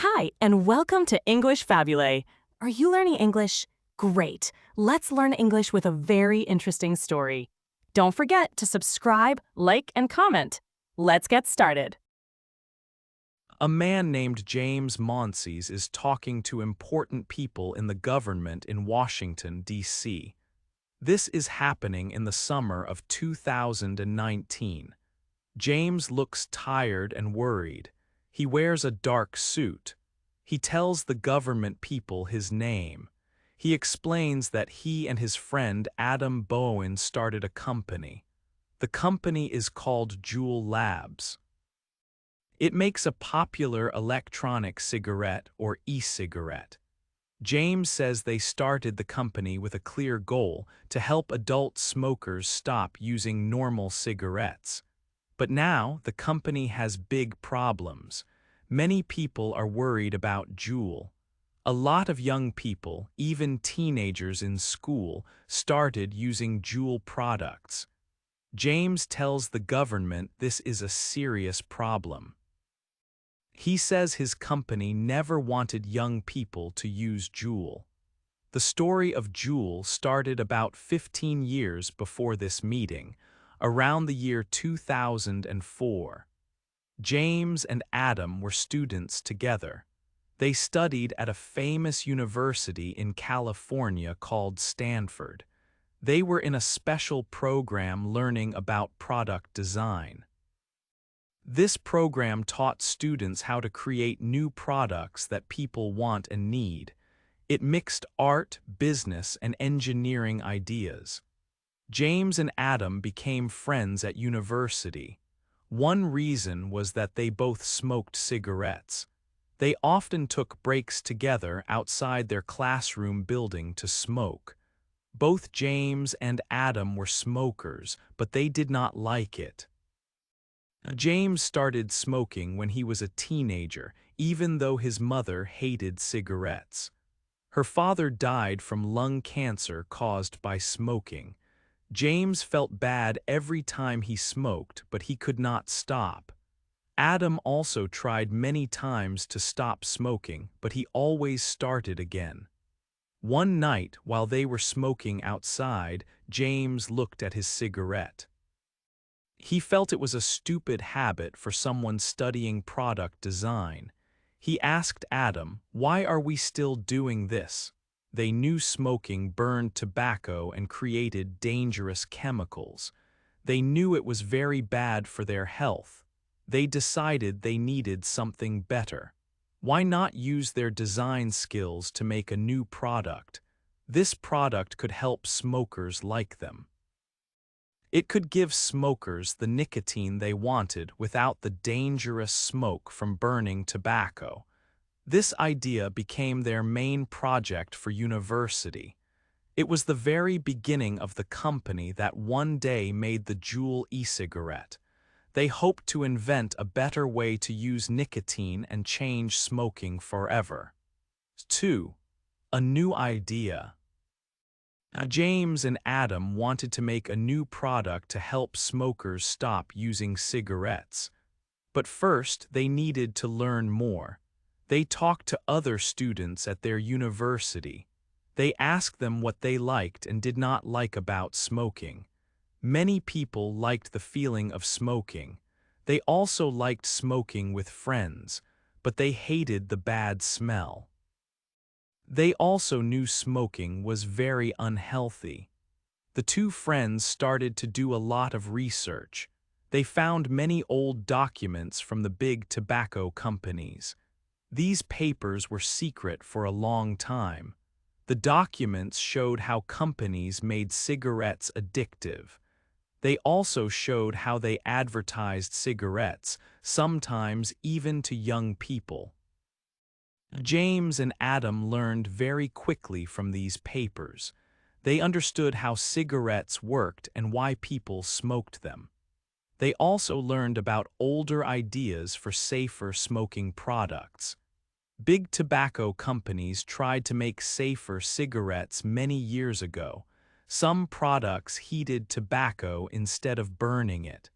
Hi, and welcome to English-Fabule. Are you learning English? Great. Let's learn English with a very interesting story. Don't forget to subscribe, like, and comment. Let's get started. A man named James Monsees is talking to important people in the government in Washington, D.C. This is happening in the summer of 2019. James looks tired and worried. He wears a dark suit. He tells the government people his name. He explains that he and his friend Adam Bowen started a company. The company is called Juul Labs. It makes a popular electronic cigarette or e-cigarette. James says they started the company with a clear goal to help adult smokers stop using normal cigarettes. But now the company has big problems. Many people are worried about Juul. A lot of young people, even teenagers in school, started using Juul products. James tells the government this is a serious problem. He says his company never wanted young people to use Juul. The story of Juul started about 15 years before this meeting, around the year 2004. James and Adam were students together. They studied at a famous university in California called Stanford. They were in a special program learning about product design. This program taught students how to create new products that people want and need. It mixed art, business, and engineering ideas. James and Adam became friends at university. One reason was that they both smoked cigarettes. They often took breaks together outside their classroom building to smoke. Both James and Adam were smokers, but they did not like it. James started smoking when he was a teenager, even though his mother hated cigarettes. Her father died from lung cancer caused by smoking. James felt bad every time he smoked, but he could not stop. Adam also tried many times to stop smoking, but he always started again. One night, while they were smoking outside, James looked at his cigarette. He felt it was a stupid habit for someone studying product design. He asked Adam, "Why are we still doing this?" They knew smoking burned tobacco and created dangerous chemicals. They knew it was very bad for their health. They decided they needed something better. Why not use their design skills to make a new product? This product could help smokers like them. It could give smokers the nicotine they wanted without the dangerous smoke from burning tobacco. This idea became their main project for university. It was the very beginning of the company that one day made the Juul e-cigarette. They hoped to invent a better way to use nicotine and change smoking forever. 2. A new idea. James and Adam wanted to make a new product to help smokers stop using cigarettes. But first, they needed to learn more. They talked to other students at their university. They asked them what they liked and did not like about smoking. Many people liked the feeling of smoking. They also liked smoking with friends, but they hated the bad smell. They also knew smoking was very unhealthy. The two friends started to do a lot of research. They found many old documents from the big tobacco companies. These papers were secret for a long time. The documents showed how companies made cigarettes addictive. They also showed how they advertised cigarettes, sometimes even to young people. James and Adam learned very quickly from these papers. They understood how cigarettes worked and why people smoked them. They also learned about older ideas for safer smoking products. Big tobacco companies tried to make safer cigarettes many years ago. Some products heated tobacco instead of burning it.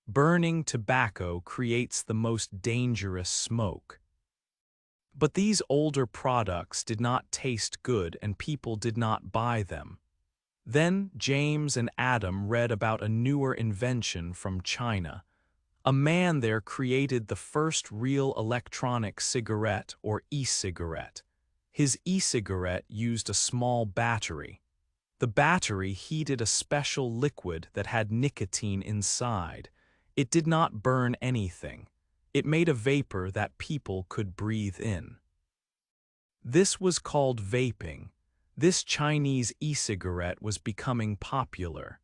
Burning tobacco creates the most dangerous smoke. But these older products did not taste good and people did not buy them. Then James and Adam read about a newer invention from China. A man there created the first real electronic cigarette or e-cigarette. His e-cigarette used a small battery. The battery heated a special liquid that had nicotine inside. It did not burn anything. It made a vapor that people could breathe in. This was called vaping. This Chinese e-cigarette was becoming popular.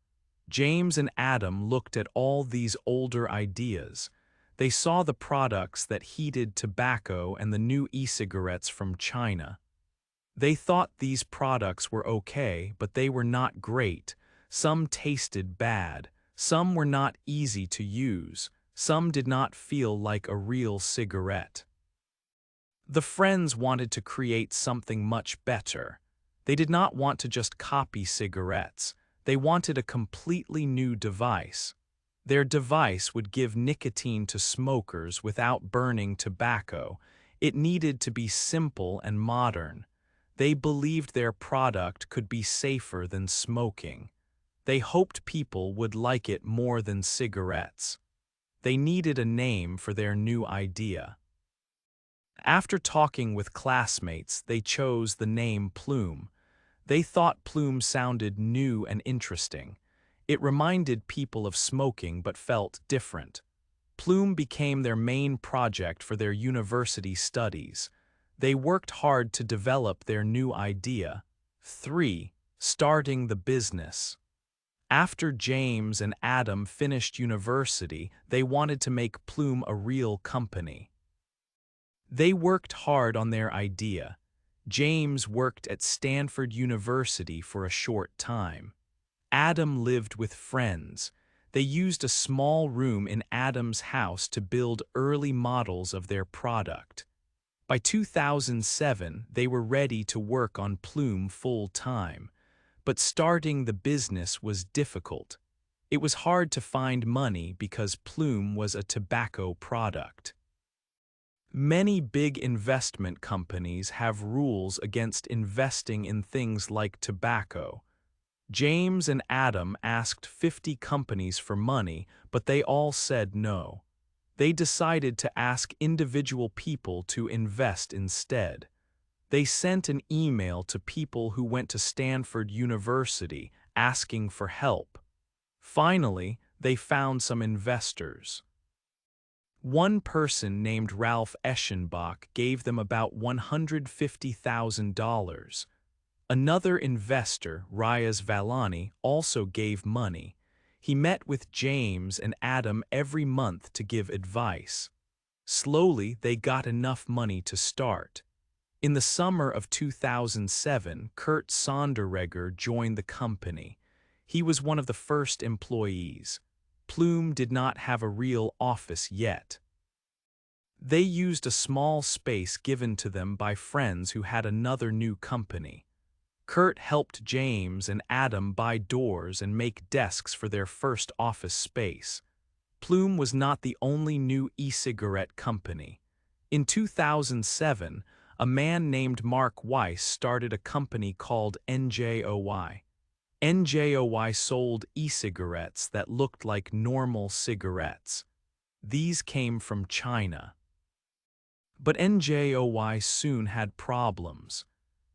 James and Adam looked at all these older ideas. They saw the products that heated tobacco and the new e-cigarettes from China. They thought these products were okay, but they were not great. Some tasted bad. Some were not easy to use. Some did not feel like a real cigarette. The friends wanted to create something much better. They did not want to just copy cigarettes. They wanted a completely new device. Their device would give nicotine to smokers without burning tobacco. It needed to be simple and modern. They believed their product could be safer than smoking. They hoped people would like it more than cigarettes. They needed a name for their new idea. After talking with classmates, they chose the name Plume. They thought Plume sounded new and interesting. It reminded people of smoking but felt different. Plume became their main project for their university studies. They worked hard to develop their new idea. 3. Starting the business. After James and Adam finished university, they wanted to make Plume a real company. They worked hard on their idea. James worked at Stanford University for a short time. Adam lived with friends. They used a small room in Adam's house to build early models of their product. By 2007, they were ready to work on Plume full-time. But starting the business was difficult. It was hard to find money because Plume was a tobacco product. Many big investment companies have rules against investing in things like tobacco. James and Adam asked 50 companies for money, but they all said no. They decided to ask individual people to invest instead. They sent an email to people who went to Stanford University asking for help. Finally, they found some investors. One person named Ralph Eschenbach gave them about $150,000. Another investor, Riaz Valani, also gave money. He met with James and Adam every month to give advice. Slowly, they got enough money to start. In the summer of 2007, Kurt Sonderegger joined the company. He was one of the first employees. Plume did not have a real office yet. They used a small space given to them by friends who had another new company. Kurt helped James and Adam buy doors and make desks for their first office space. Plume was not the only new e-cigarette company. In 2007, a man named Mark Weiss started a company called NJOY. NJOY sold e-cigarettes that looked like normal cigarettes. These came from China. But NJOY soon had problems.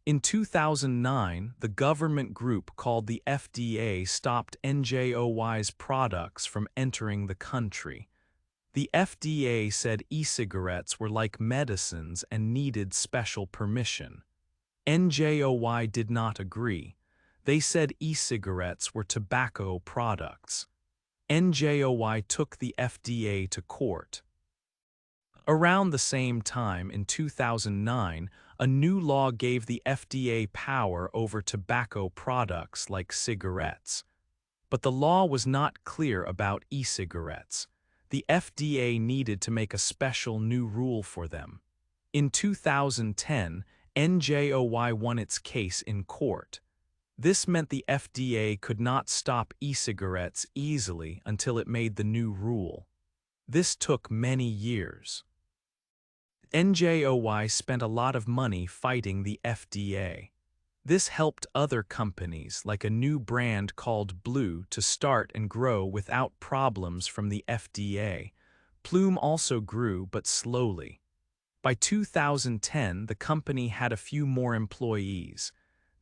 In 2009, the government group called the FDA stopped NJOY's products from entering the country. The FDA said e-cigarettes were like medicines and needed special permission. NJOY did not agree. They said e-cigarettes were tobacco products. NJOY took the FDA to court. Around the same time, in 2009, a new law gave the FDA power over tobacco products like cigarettes. But the law was not clear about e-cigarettes. The FDA needed to make a special new rule for them. In 2010, NJOY won its case in court. This meant the FDA could not stop e-cigarettes easily until it made the new rule. This took many years. NJOY spent a lot of money fighting the FDA. This helped other companies, like a new brand called Blue, to start and grow without problems from the FDA. Plume also grew, but slowly. By 2010, the company had a few more employees.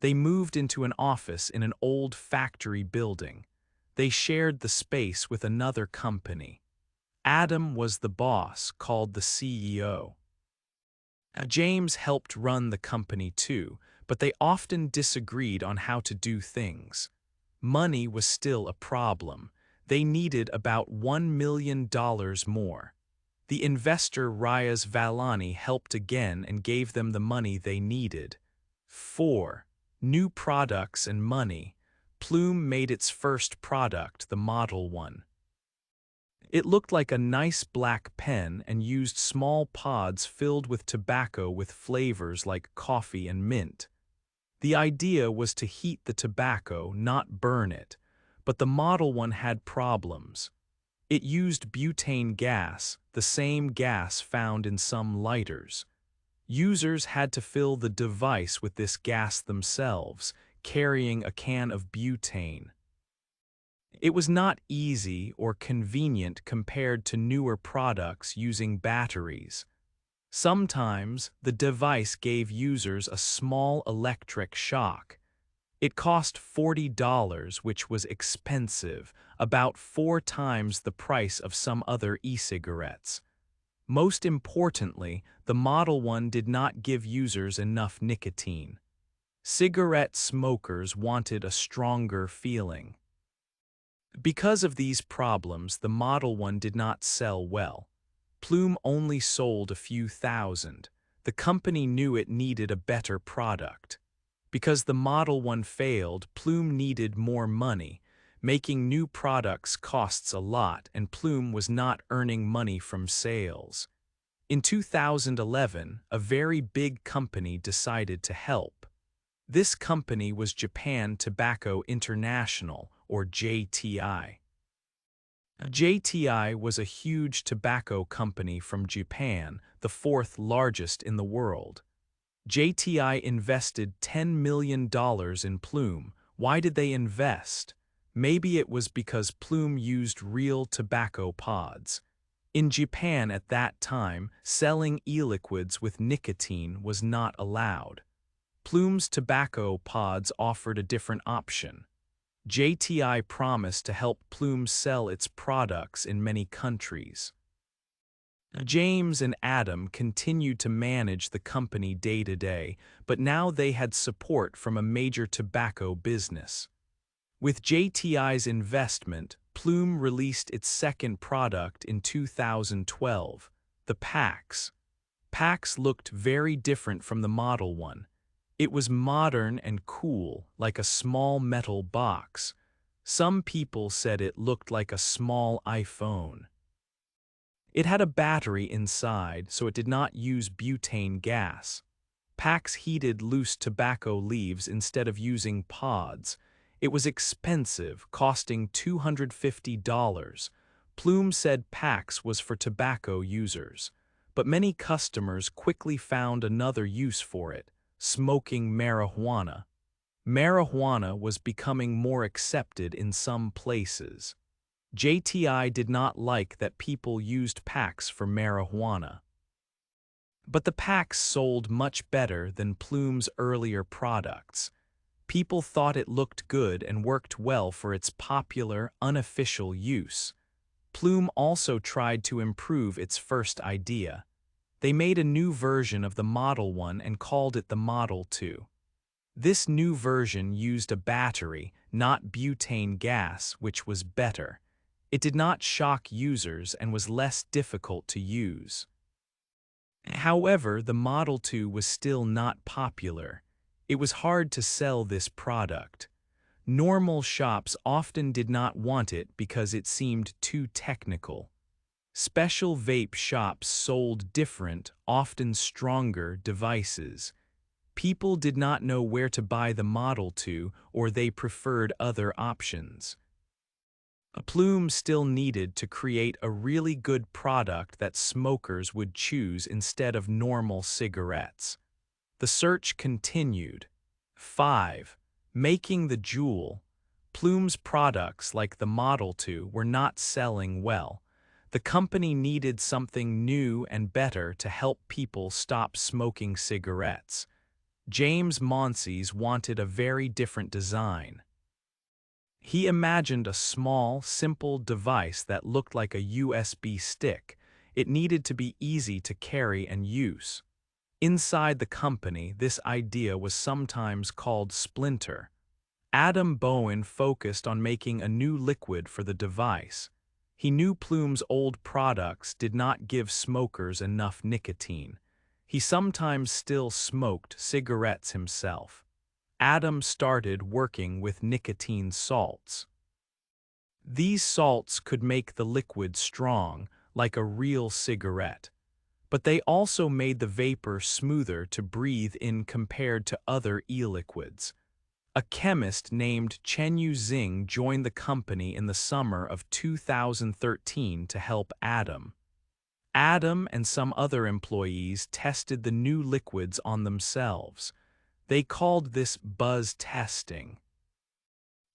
They moved into an office in an old factory building. They shared the space with another company. Adam was the boss, called the CEO. James helped run the company too, but they often disagreed on how to do things. Money was still a problem. They needed about $1 million more. The investor Riaz Valani helped again and gave them the money they needed. 4. New products and money. Plume made its first product, the Model 1. It looked like a nice black pen and used small pods filled with tobacco with flavors like coffee and mint. The idea was to heat the tobacco, not burn it, but the Model 1 had problems. It used butane gas, the same gas found in some lighters. Users had to fill the device with this gas themselves, carrying a can of butane. It was not easy or convenient compared to newer products using batteries. Sometimes, the device gave users a small electric shock. It cost $40, which was expensive, about 4 times the price of some other e-cigarettes. Most importantly, the Model 1 did not give users enough nicotine. Cigarette smokers wanted a stronger feeling. Because of these problems, the Model 1 did not sell well. Plume only sold a few thousand. The company knew it needed a better product. Because the Model 1 failed, Plume needed more money. Making new products costs a lot, and Plume was not earning money from sales. In 2011, a very big company decided to help. This company was Japan Tobacco International, or JTI. JTI was a huge tobacco company from Japan, the 4th largest in the world. JTI invested $10 million in Plume. Why did they invest? Maybe it was because Plume used real tobacco pods. In Japan at that time, selling e-liquids with nicotine was not allowed. Plume's tobacco pods offered a different option. JTI promised to help Plume sell its products in many countries. James and Adam continued to manage the company day to day, but now they had support from a major tobacco business. With JTI's investment, Plume released its second product in 2012, the Pax. Pax looked very different from the Model 1. It was modern and cool, like a small metal box. Some people said it looked like a small iPhone. It had a battery inside, so it did not use butane gas. Pax heated loose tobacco leaves instead of using pods. It was expensive, costing $250. Plume said Pax was for tobacco users, but many customers quickly found another use for it: smoking marijuana. Marijuana was becoming more accepted in some places. JTI did not like that people used Pax for marijuana. But the Pax sold much better than Plume's earlier products. People thought it looked good and worked well for its popular, unofficial use. Plume also tried to improve its first idea. They made a new version of the Model 1 and called it the Model 2. This new version used a battery, not butane gas, which was better. It did not shock users and was less difficult to use. However, the Model 2 was still not popular. It was hard to sell this product. Normal shops often did not want it because it seemed too technical. Special vape shops sold different, often stronger, devices. People did not know where to buy the Model 2, or they preferred other options. Plume still needed to create a really good product that smokers would choose instead of normal cigarettes. The search continued. 5. Making the Juul. Plume's products like the Model 2 were not selling well. The company needed something new and better to help people stop smoking cigarettes. James Monsees wanted a very different design. He imagined a small, simple device that looked like a USB stick. It needed to be easy to carry and use. Inside the company, this idea was sometimes called Splinter. Adam Bowen focused on making a new liquid for the device. He knew Plume's old products did not give smokers enough nicotine. He sometimes still smoked cigarettes himself. Adam started working with nicotine salts. These salts could make the liquid strong, like a real cigarette. But they also made the vapor smoother to breathe in compared to other e-liquids. A chemist named Chenyu Xing joined the company in the summer of 2013 to help Adam. Adam and some other employees tested the new liquids on themselves. They called this buzz testing.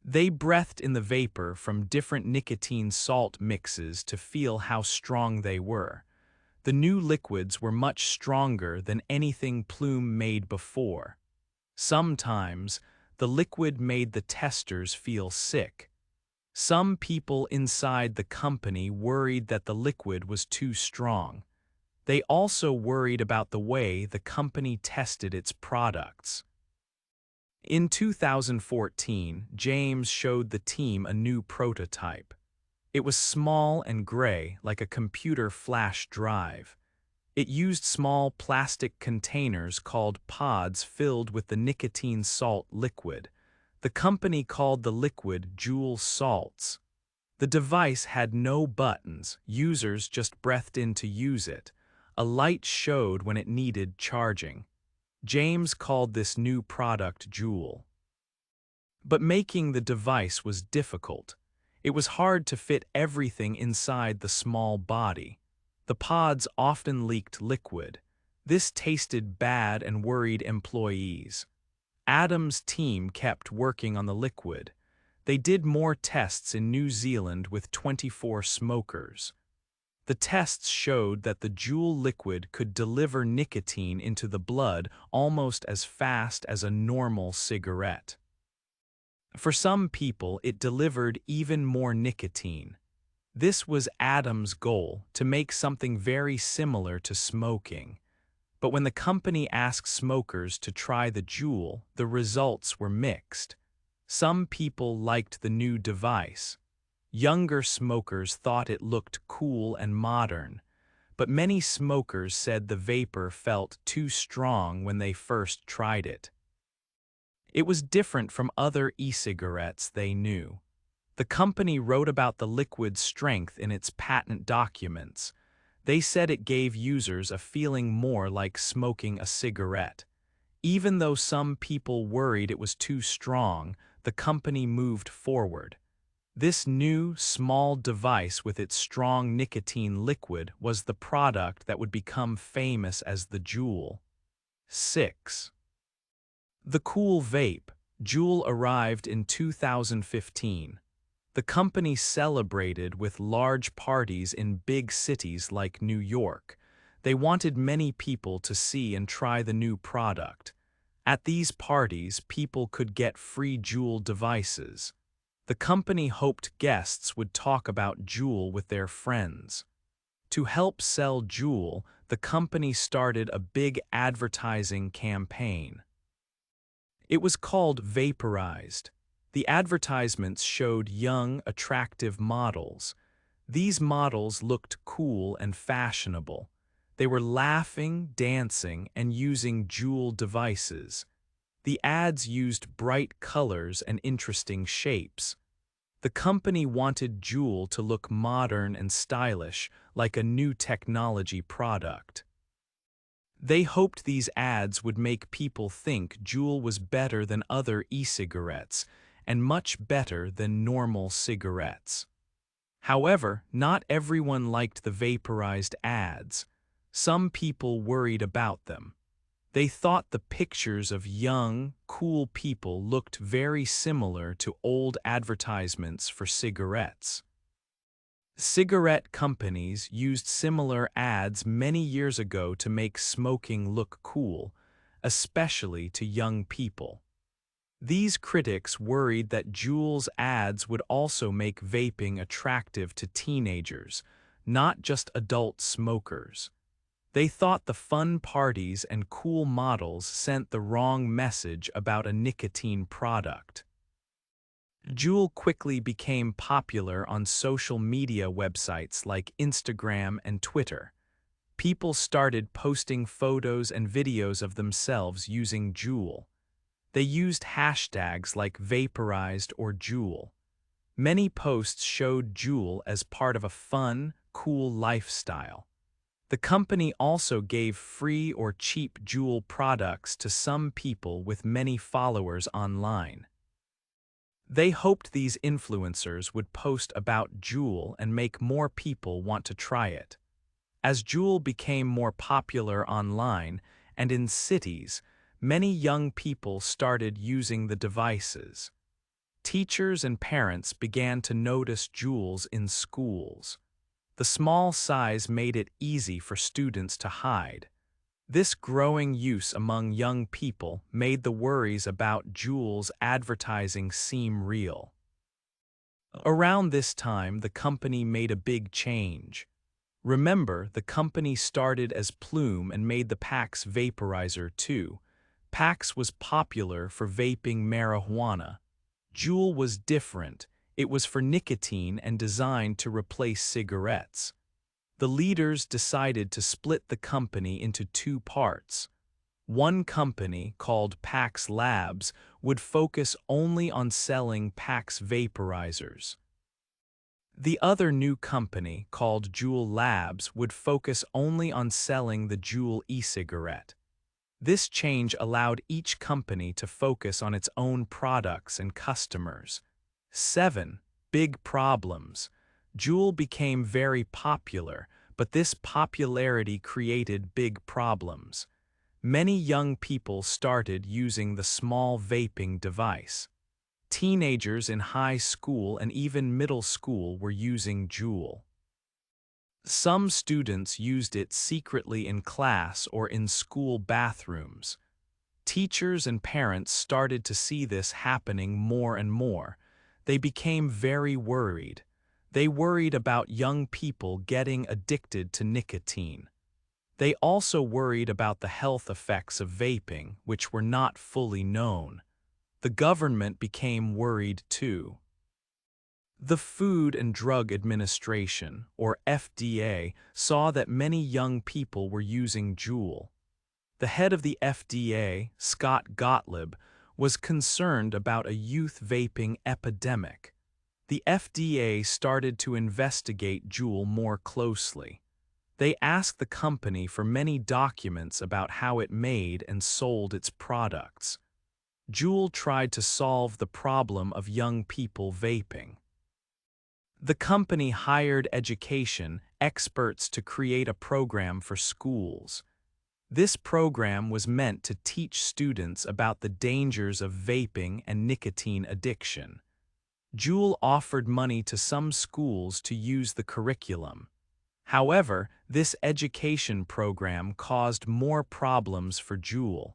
They breathed in the vapor from different nicotine salt mixes to feel how strong they were. The new liquids were much stronger than anything Plume made before. Sometimes, the liquid made the testers feel sick. Some people inside the company worried that the liquid was too strong. They also worried about the way the company tested its products. In 2014, James showed the team a new prototype. It was small and gray, like a computer flash drive. It used small plastic containers called pods filled with the nicotine salt liquid. The company called the liquid Juul salts. The device had no buttons, users just breathed in to use it. A light showed when it needed charging. James called this new product Juul. But making the device was difficult. It was hard to fit everything inside the small body. The pods often leaked liquid. This tasted bad and worried employees. Adam's team kept working on the liquid. They did more tests in New Zealand with 24 smokers. The tests showed that the Juul liquid could deliver nicotine into the blood almost as fast as a normal cigarette. For some people, it delivered even more nicotine. This was Adam's goal, to make something very similar to smoking. But when the company asked smokers to try the Juul, the results were mixed. Some people liked the new device. Younger smokers thought it looked cool and modern, but many smokers said the vapor felt too strong when they first tried it. It was different from other e-cigarettes they knew. The company wrote about the liquid's strength in its patent documents. They said it gave users a feeling more like smoking a cigarette. Even though some people worried it was too strong, the company moved forward. This new, small device with its strong nicotine liquid was the product that would become famous as the Juul. 6. The cool vape, Juul, arrived in 2015. The company celebrated with large parties in big cities like New York. They wanted many people to see and try the new product. At these parties, people could get free Juul devices. The company hoped guests would talk about Juul with their friends. To help sell Juul, the company started a big advertising campaign. It was called Vaporized. The advertisements showed young, attractive models. These models looked cool and fashionable. They were laughing, dancing, and using Juul devices. The ads used bright colors and interesting shapes. The company wanted Juul to look modern and stylish, like a new technology product. They hoped these ads would make people think Juul was better than other e-cigarettes and much better than normal cigarettes. However, not everyone liked the vaporized ads. Some people worried about them. They thought the pictures of young, cool people looked very similar to old advertisements for cigarettes. Cigarette companies used similar ads many years ago to make smoking look cool, especially to young people. These critics worried that Juul's ads would also make vaping attractive to teenagers, not just adult smokers. They thought the fun parties and cool models sent the wrong message about a nicotine product. Juul quickly became popular on social media websites like Instagram and Twitter. People started posting photos and videos of themselves using Juul. They used hashtags like vaporized or Juul. Many posts showed Juul as part of a fun, cool lifestyle. The company also gave free or cheap Juul products to some people with many followers online. They hoped these influencers would post about Juul and make more people want to try it. As Juul became more popular online and in cities, many young people started using the devices. Teachers and parents began to notice Juuls in schools. The small size made it easy for students to hide. This growing use among young people made the worries about Juul's advertising seem real. Around this time, the company made a big change. Remember, the company started as Plume and made the Pax vaporizer too. Pax was popular for vaping marijuana. Juul was different. It was for nicotine and designed to replace cigarettes. The leaders decided to split the company into two parts. One company, called Pax Labs, would focus only on selling Pax vaporizers. The other new company, called Juul Labs, would focus only on selling the Juul e-cigarette. This change allowed each company to focus on its own products and customers. 7. Big problems. Juul became very popular, but this popularity created big problems. Many young people started using the small vaping device. Teenagers in high school and even middle school were using Juul. Some students used it secretly in class or in school bathrooms. Teachers and parents started to see this happening more and more. They became very worried. They worried about young people getting addicted to nicotine. They also worried about the health effects of vaping, which were not fully known. The government became worried too. The Food and Drug Administration, or FDA, saw that many young people were using Juul. The head of the FDA, Scott Gottlieb, was concerned about a youth vaping epidemic. The FDA started to investigate Juul more closely. They asked the company for many documents about how it made and sold its products. Juul tried to solve the problem of young people vaping. The company hired education experts to create a program for schools. This program was meant to teach students about the dangers of vaping and nicotine addiction. Juul offered money to some schools to use the curriculum. However, this education program caused more problems for Juul.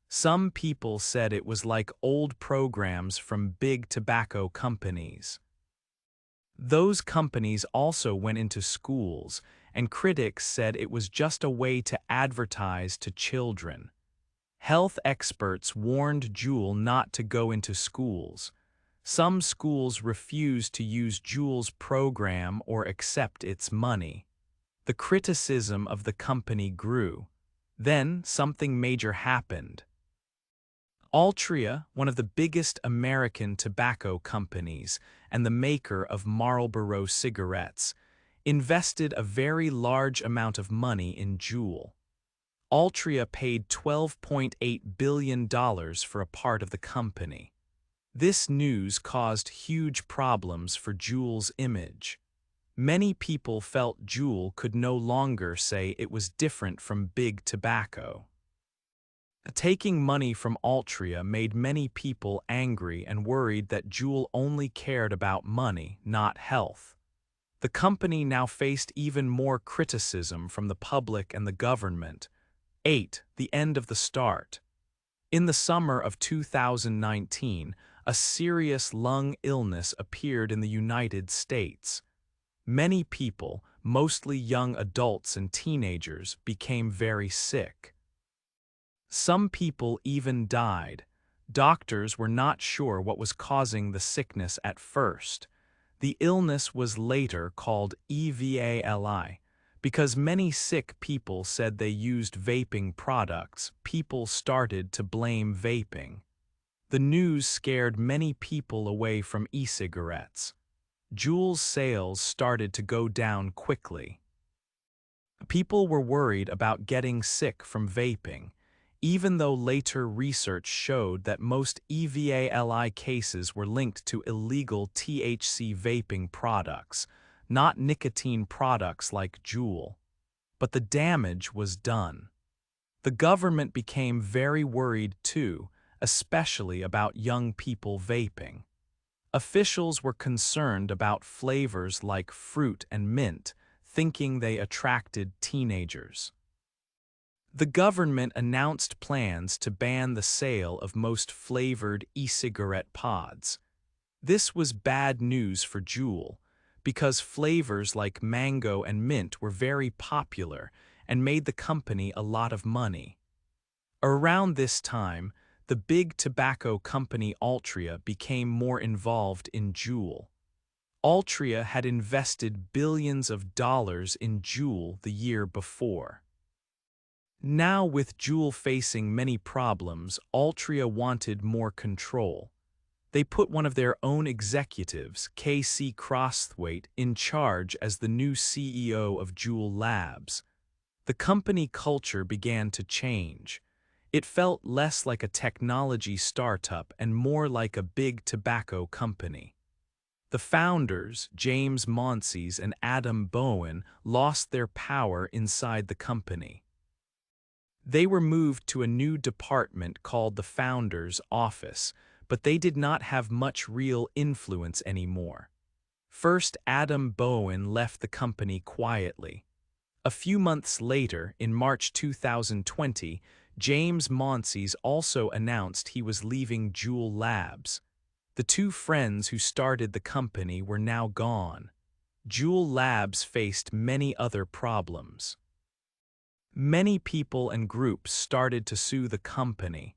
Some people said it was like old programs from big tobacco companies. Those companies also went into schools, and critics said it was just a way to advertise to children. Health experts warned Juul not to go into schools. Some schools refused to use Juul's program or accept its money. The criticism of the company grew. Then something major happened. Altria, one of the biggest American tobacco companies and the maker of Marlboro cigarettes, invested a very large amount of money in Juul. Altria paid $12.8 billion for a part of the company. This news caused huge problems for Juul's image. Many people felt Juul could no longer say it was different from big tobacco. Taking money from Altria made many people angry and worried that Juul only cared about money, not health. The company now faced even more criticism from the public and the government. 8. The end of the start. In the summer of 2019, a serious lung illness appeared in the United States. Many people, mostly young adults and teenagers, became very sick. Some people even died. Doctors were not sure what was causing the sickness at first. The illness was later called EVALI. Because many sick people said they used vaping products, people started to blame vaping. The news scared many people away from e-cigarettes. Juul's sales started to go down quickly. People were worried about getting sick from vaping, even though later research showed that most EVALI cases were linked to illegal THC vaping products, not nicotine products like Juul. But the damage was done. The government became very worried too, especially about young people vaping. Officials were concerned about flavors like fruit and mint, thinking they attracted teenagers. The government announced plans to ban the sale of most flavored e-cigarette pods. This was bad news for Juul, because flavors like mango and mint were very popular and made the company a lot of money. Around this time, the big tobacco company Altria became more involved in Juul. Altria had invested billions of dollars in Juul the year before. Now, with Juul facing many problems, Altria wanted more control. They put one of their own executives, K.C. Crosthwaite, in charge as the new CEO of Juul Labs. The company culture began to change. It felt less like a technology startup and more like a big tobacco company. The founders, James Monsees and Adam Bowen, lost their power inside the company. They were moved to a new department called the Founders' Office, but they did not have much real influence anymore. First, Adam Bowen left the company quietly. A few months later, in March 2020, James Monsees also announced he was leaving Juul Labs. The two friends who started the company were now gone. Juul Labs faced many other problems. Many people and groups started to sue the company.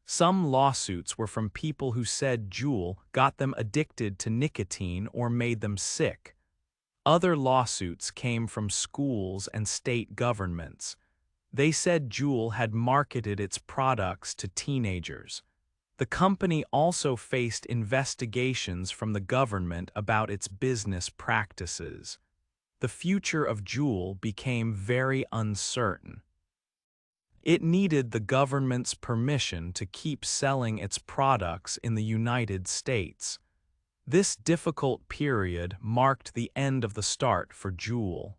Some lawsuits were from people who said Juul got them addicted to nicotine or made them sick. Other lawsuits came from schools and state governments. They said Juul had marketed its products to teenagers. The company also faced investigations from the government about its business practices. The future of Juul became very uncertain. It needed the government's permission to keep selling its products in the United States. This difficult period marked the end of the start for Juul.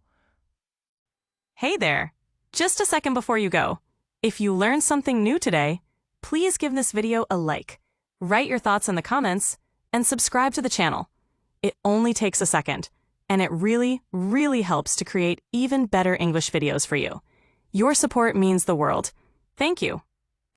Hey there! Just a second before you go. If you learned something new today, please give this video a like, write your thoughts in the comments, and subscribe to the channel. It only takes a second, and it really, really helps to create even better English videos for you. Your support means the world. Thank you.